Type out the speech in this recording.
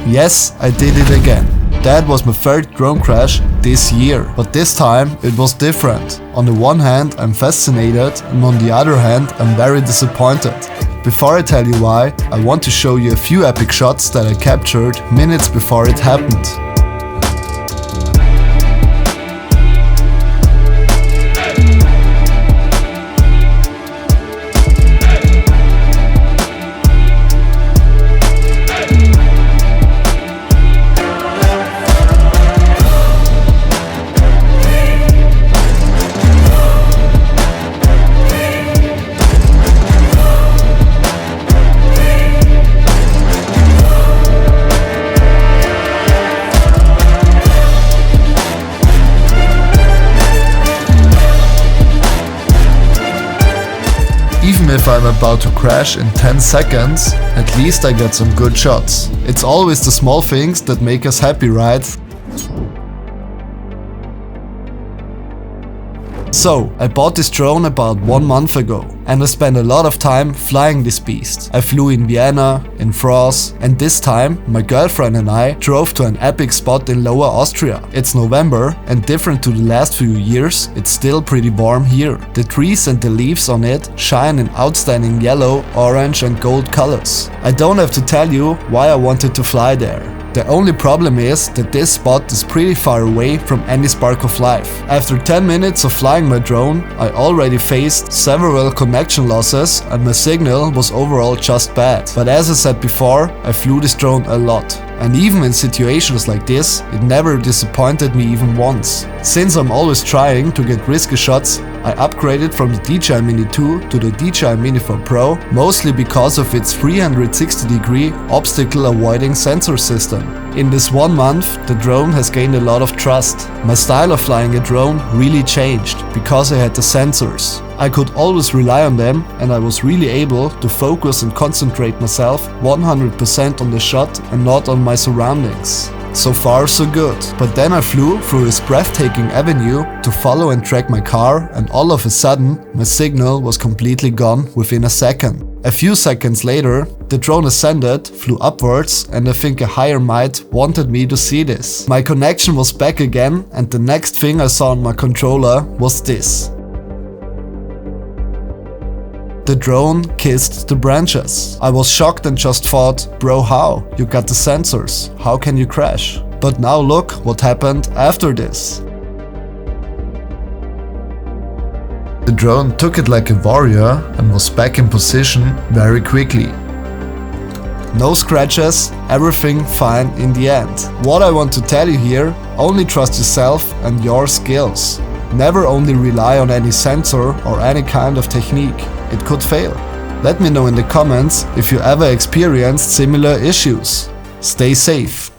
Yes, I did it again. That was my third drone crash this year, but this time it was different. On the one hand, I'm fascinated, and on the other hand, I'm very disappointed. Before I tell you why, I want to show you a few epic shots that I captured minutes before it happened. Even if I'm about to crash in 10 seconds, at least I get some good shots. It's always the small things that make us happy, right? So, I bought this drone about 1 month ago, and I spent a lot of time flying this beast. I flew in Vienna, in France, and this time my girlfriend and I drove to an epic spot in Lower Austria. It's November, and different to the last few years, it's still pretty warm here. The trees and the leaves on it shine in outstanding yellow, orange and gold colors. I don't have to tell you why I wanted to fly there. The only problem is that this spot is pretty far away from any spark of life. After 10 minutes of flying my drone, I already faced several connection losses and my signal was overall just bad. But as I said before, I flew this drone a lot. And even in situations like this, it never disappointed me even once. Since I'm always trying to get risky shots, I upgraded from the Dji Mini 2 to the Dji Mini 4 Pro, mostly because of its 360-degree obstacle avoiding sensor system. In this 1 month, the drone has gained a lot of trust. My style of flying a drone really changed because I had the sensors. I could always rely on them and I was really able to focus and concentrate myself 100% on the shot and not on my surroundings. So far so good. But then I flew through this breathtaking avenue to follow and track my car, and all of a sudden my signal was completely gone within a second. A few seconds later, the drone ascended, flew upwards, and I think a higher might wanted me to see this. My connection was back again, and the next thing I saw on my controller was this. The drone kissed the branches. I was shocked and just thought, bro, how? You got the sensors, how can you crash? But now look what happened after this. The drone took it like a warrior and was back in position very quickly. No scratches, everything fine in the end. What I want to tell you here, only trust yourself and your skills. Never only rely on any sensor or any kind of technique. It could fail. Let me know in the comments if you ever experienced similar issues. Stay safe.